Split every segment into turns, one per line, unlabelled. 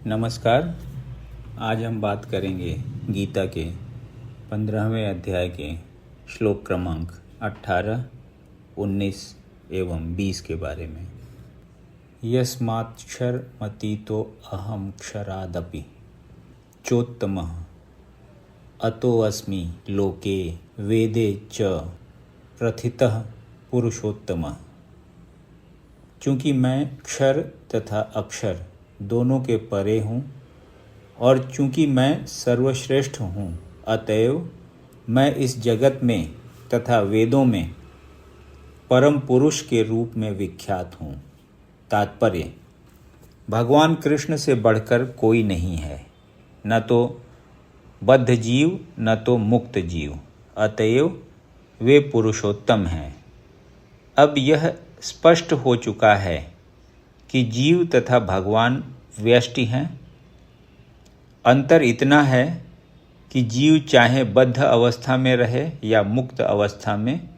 नमस्कार। आज हम बात करेंगे गीता के 15वें अध्याय के श्लोक क्रमांक 18, 19 एवं 20 के बारे में। यस्माक्षरमतीतो अहम क्षरादपि चोत्तमः अतोऽस्मि लोके वेदे च प्रथितः पुरुषोत्तमः। चूँकि मैं क्षर तथा अक्षर दोनों के परे हूँ और चूँकि मैं सर्वश्रेष्ठ हूँ, अतएव मैं इस जगत में तथा वेदों में परम पुरुष के रूप में विख्यात हूँ। तात्पर्य: भगवान कृष्ण से बढ़कर कोई नहीं है, न तो बद्ध जीव न तो मुक्त जीव, अतएव वे पुरुषोत्तम हैं। अब यह स्पष्ट हो चुका है कि जीव तथा भगवान व्यष्टि हैं। अंतर इतना है कि जीव चाहे बद्ध अवस्था में रहे या मुक्त अवस्था में,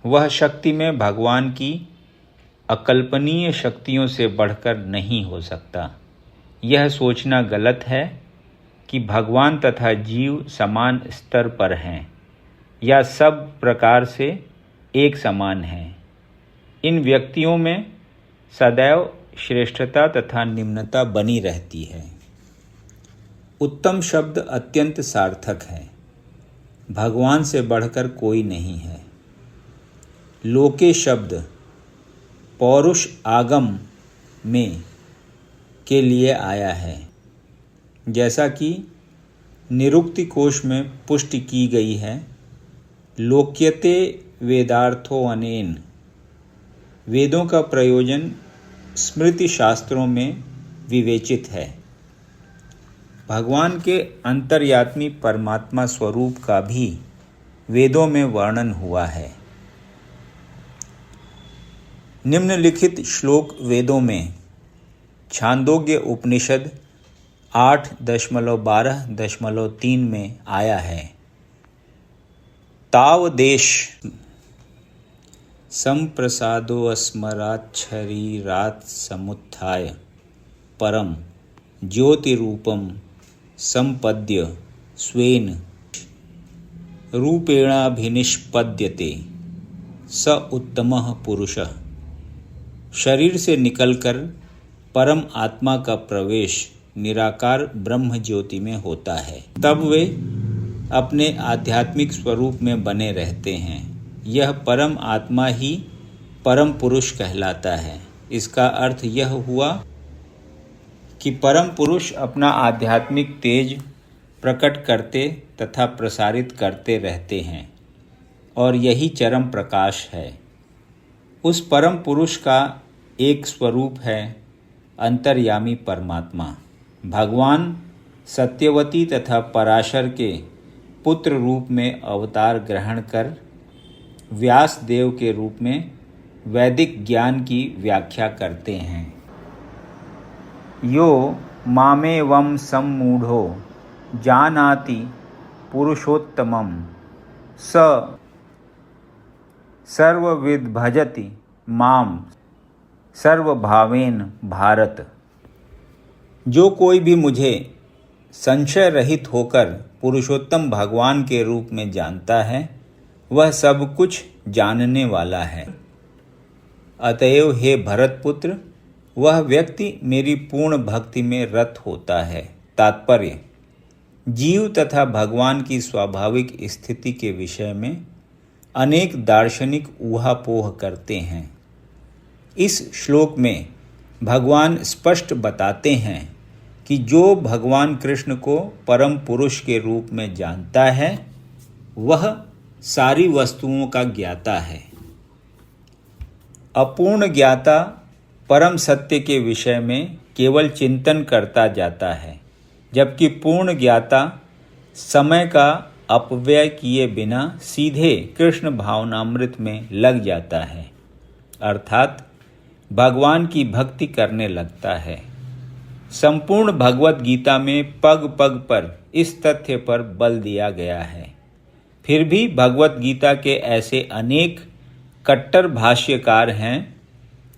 वह शक्ति में भगवान की अकल्पनीय शक्तियों से बढ़कर नहीं हो सकता। यह सोचना गलत है कि भगवान तथा जीव समान स्तर पर हैं या सब प्रकार से एक समान हैं। इन व्यक्तियों में सदैव श्रेष्ठता तथा निम्नता बनी रहती है। उत्तम शब्द अत्यंत सार्थक है। भगवान से बढ़कर कोई नहीं है। लोके शब्द पौरुष आगम में के लिए आया है, जैसा कि निरुक्ति कोश में पुष्टि की गई है। लोक्यते वेदार्थो अनेन। वेदों का प्रयोजन स्मृति शास्त्रों में विवेचित है। भगवान के अंतर्यात्मी परमात्मा स्वरूप का भी वेदों में वर्णन हुआ है। निम्नलिखित श्लोक वेदों में छांदोग्य उपनिषद 8.12.3 में आया है। तावदेश संप्रसादोऽस्मरात् शरीरात् समुत्थाय परम ज्योतिरूपम संपद्य स्वेन रूपेणाभिनिष्पद्यते स उत्तमः पुरुषः। शरीर से निकलकर परम आत्मा का प्रवेश निराकार ब्रह्म ज्योति में होता है, तब वे अपने आध्यात्मिक स्वरूप में बने रहते हैं। यह परम आत्मा ही परम पुरुष कहलाता है। इसका अर्थ यह हुआ कि परम पुरुष अपना आध्यात्मिक तेज प्रकट करते तथा प्रसारित करते रहते हैं और यही चरम प्रकाश है। उस परम पुरुष का एक स्वरूप है अंतर्यामी परमात्मा। भगवान सत्यवती तथा पराशर के पुत्र रूप में अवतार ग्रहण कर व्यास देव के रूप में वैदिक ज्ञान की व्याख्या करते हैं। यो मामेवं सम्मूढ़ो जानाति पुरुषोत्तमं स सर्वविद् भजति माम सर्वभावेन भारत। जो कोई भी मुझे संशय रहित होकर पुरुषोत्तम भगवान के रूप में जानता है, वह सब कुछ जानने वाला है। अतएव हे भरतपुत्र, वह व्यक्ति मेरी पूर्ण भक्ति में रत होता है। तात्पर्य: जीव तथा भगवान की स्वाभाविक स्थिति के विषय में अनेक दार्शनिक ऊहापोह करते हैं। इस श्लोक में भगवान स्पष्ट बताते हैं कि जो भगवान कृष्ण को परम पुरुष के रूप में जानता है, वह सारी वस्तुओं का ज्ञाता है। अपूर्ण ज्ञाता परम सत्य के विषय में केवल चिंतन करता जाता है, जबकि पूर्ण ज्ञाता समय का अपव्यय किए बिना सीधे कृष्ण भावनामृत में लग जाता है, अर्थात भगवान की भक्ति करने लगता है। संपूर्ण भगवत गीता में पग पग पर इस तथ्य पर बल दिया गया है। फिर भी भगवत गीता के ऐसे अनेक कट्टर भाष्यकार हैं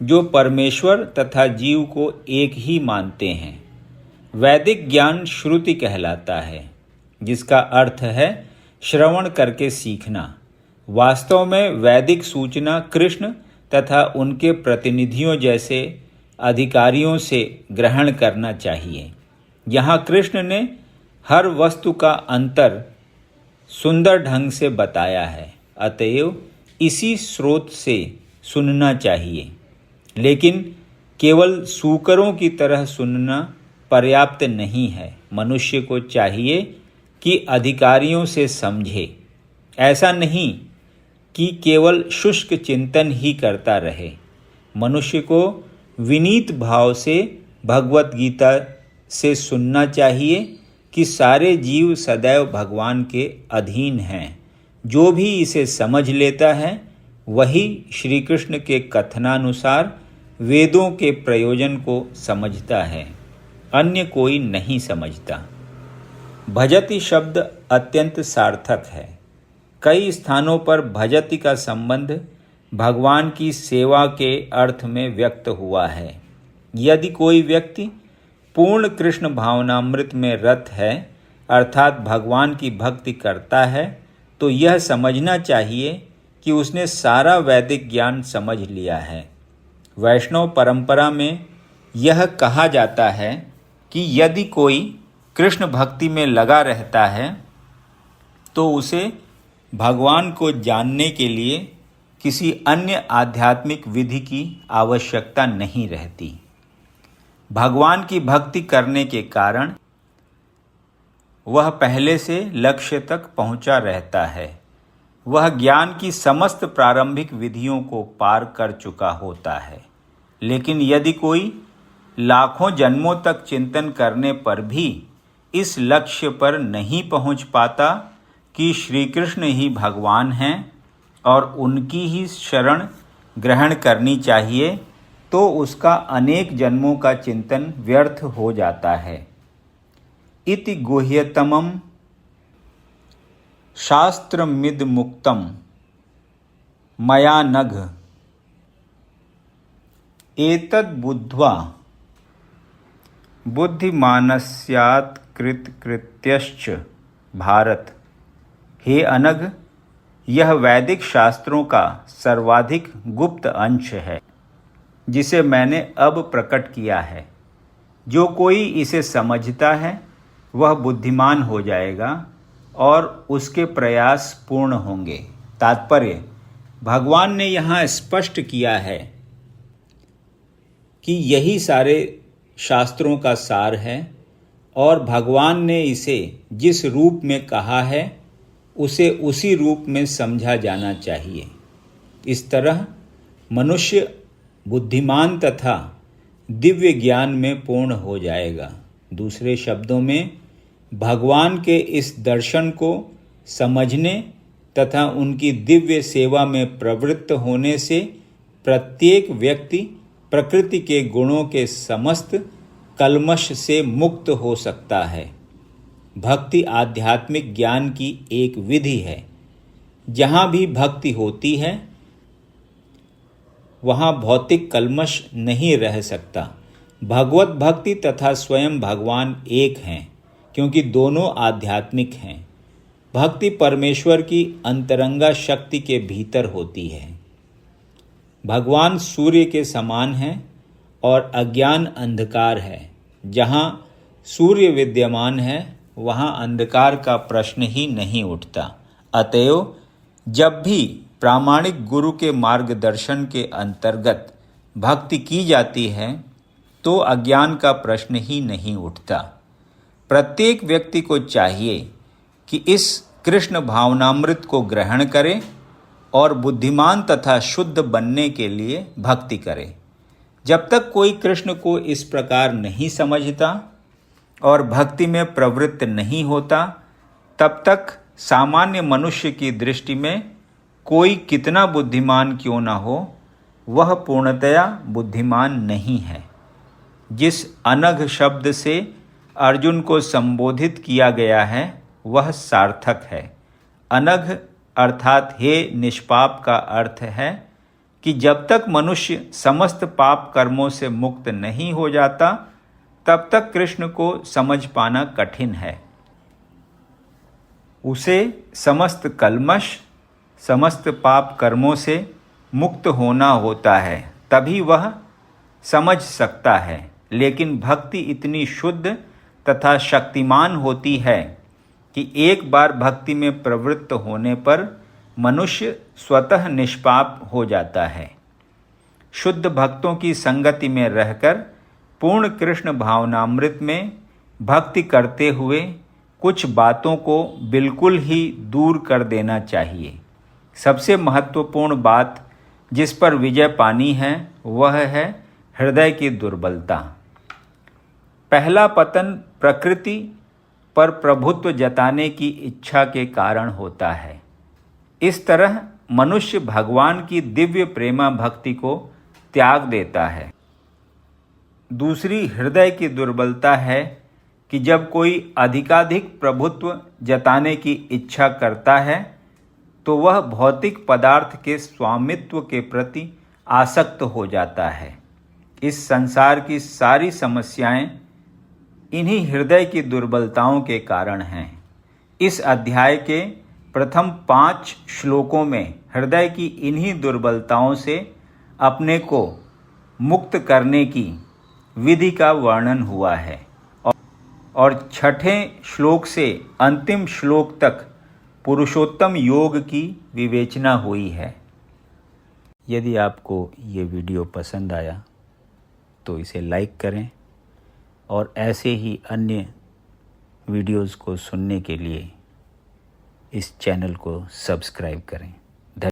जो परमेश्वर तथा जीव को एक ही मानते हैं। वैदिक ज्ञान श्रुति कहलाता है, जिसका अर्थ है श्रवण करके सीखना। वास्तव में वैदिक सूचना कृष्ण तथा उनके प्रतिनिधियों जैसे अधिकारियों से ग्रहण करना चाहिए। यहाँ कृष्ण ने हर वस्तु का अंतर सुंदर ढंग से बताया है, अतएव इसी स्रोत से सुनना चाहिए। लेकिन केवल सूकरों की तरह सुनना पर्याप्त नहीं है। मनुष्य को चाहिए कि अधिकारियों से समझे। ऐसा नहीं कि केवल शुष्क चिंतन ही करता रहे। मनुष्य को विनीत भाव से भगवत गीता से सुनना चाहिए कि सारे जीव सदैव भगवान के अधीन हैं। जो भी इसे समझ लेता है वही श्री कृष्ण के कथनानुसार वेदों के प्रयोजन को समझता है, अन्य कोई नहीं समझता। भजति शब्द अत्यंत सार्थक है। कई स्थानों पर भजति का संबंध भगवान की सेवा के अर्थ में व्यक्त हुआ है। यदि कोई व्यक्ति पूर्ण कृष्ण भावनामृत में रत है, अर्थात भगवान की भक्ति करता है, तो यह समझना चाहिए कि उसने सारा वैदिक ज्ञान समझ लिया है। वैष्णव परंपरा में यह कहा जाता है कि यदि कोई कृष्ण भक्ति में लगा रहता है तो उसे भगवान को जानने के लिए किसी अन्य आध्यात्मिक विधि की आवश्यकता नहीं रहती। भगवान की भक्ति करने के कारण वह पहले से लक्ष्य तक पहुंचा रहता है। वह ज्ञान की समस्त प्रारंभिक विधियों को पार कर चुका होता है। लेकिन यदि कोई लाखों जन्मों तक चिंतन करने पर भी इस लक्ष्य पर नहीं पहुंच पाता कि श्री कृष्ण ही भगवान हैं और उनकी ही शरण ग्रहण करनी चाहिए, तो उसका अनेक जन्मों का चिंतन व्यर्थ हो जाता है। इति गुह्यतमं शास्त्रमिद मुक्तम मया नघ एतद् बुद्ध्वा बुद्धिमानस्यात् कृतकृत्यश्च भारत। हे अनघ, यह वैदिक शास्त्रों का सर्वाधिक गुप्त अंश है जिसे मैंने अब प्रकट किया है। जो कोई इसे समझता है वह बुद्धिमान हो जाएगा और उसके प्रयास पूर्ण होंगे। तात्पर्य, भगवान ने यहाँ स्पष्ट किया है कि यही सारे शास्त्रों का सार है और भगवान ने इसे जिस रूप में कहा है उसे उसी रूप में समझा जाना चाहिए। इस तरह मनुष्य बुद्धिमान तथा दिव्य ज्ञान में पूर्ण हो जाएगा। दूसरे शब्दों में, भगवान के इस दर्शन को समझने तथा उनकी दिव्य सेवा में प्रवृत्त होने से प्रत्येक व्यक्ति प्रकृति के गुणों के समस्त कल्मश से मुक्त हो सकता है। भक्ति आध्यात्मिक ज्ञान की एक विधि है। जहाँ भी भक्ति होती है वहाँ भौतिक कल्मश नहीं रह सकता। भगवत भक्ति तथा स्वयं भगवान एक हैं, क्योंकि दोनों आध्यात्मिक हैं। भक्ति परमेश्वर की अंतरंगा शक्ति के भीतर होती है। भगवान सूर्य के समान हैं और अज्ञान अंधकार है। जहाँ सूर्य विद्यमान है वहाँ अंधकार का प्रश्न ही नहीं उठता। अतएव जब भी प्रामाणिक गुरु के मार्गदर्शन के अंतर्गत भक्ति की जाती है तो अज्ञान का प्रश्न ही नहीं उठता। प्रत्येक व्यक्ति को चाहिए कि इस कृष्ण भावनामृत को ग्रहण करे और बुद्धिमान तथा शुद्ध बनने के लिए भक्ति करे। जब तक कोई कृष्ण को इस प्रकार नहीं समझता और भक्ति में प्रवृत्त नहीं होता, तब तक सामान्य मनुष्य की दृष्टि में कोई कितना बुद्धिमान क्यों न हो, वह पूर्णतया बुद्धिमान नहीं है। जिस अनघ शब्द से अर्जुन को संबोधित किया गया है वह सार्थक है। अनघ अर्थात हे निष्पाप का अर्थ है कि जब तक मनुष्य समस्त पाप कर्मों से मुक्त नहीं हो जाता तब तक कृष्ण को समझ पाना कठिन है। उसे समस्त कल्मश, समस्त पाप कर्मों से मुक्त होना होता है, तभी वह समझ सकता है। लेकिन भक्ति इतनी शुद्ध तथा शक्तिमान होती है कि एक बार भक्ति में प्रवृत्त होने पर मनुष्य स्वतः निष्पाप हो जाता है। शुद्ध भक्तों की संगति में रहकर पूर्ण कृष्ण भावनामृत में भक्ति करते हुए कुछ बातों को बिल्कुल ही दूर कर देना चाहिए। सबसे महत्वपूर्ण बात जिस पर विजय पानी है वह है हृदय की दुर्बलता। पहला पतन प्रकृति पर प्रभुत्व जताने की इच्छा के कारण होता है। इस तरह मनुष्य भगवान की दिव्य प्रेमा भक्ति को त्याग देता है। दूसरी हृदय की दुर्बलता है कि जब कोई अधिकाधिक प्रभुत्व जताने की इच्छा करता है तो वह भौतिक पदार्थ के स्वामित्व के प्रति आसक्त हो जाता है। इस संसार की सारी समस्याएं इन्हीं हृदय की दुर्बलताओं के कारण हैं। इस अध्याय के प्रथम 5 श्लोकों में हृदय की इन्हीं दुर्बलताओं से अपने को मुक्त करने की विधि का वर्णन हुआ है और 6ठें श्लोक से अंतिम श्लोक तक पुरुषोत्तम योग की विवेचना हुई है। यदि आपको ये वीडियो पसंद आया तो इसे लाइक करें और ऐसे ही अन्य वीडियोज़ को सुनने के लिए इस चैनल को सब्सक्राइब करें।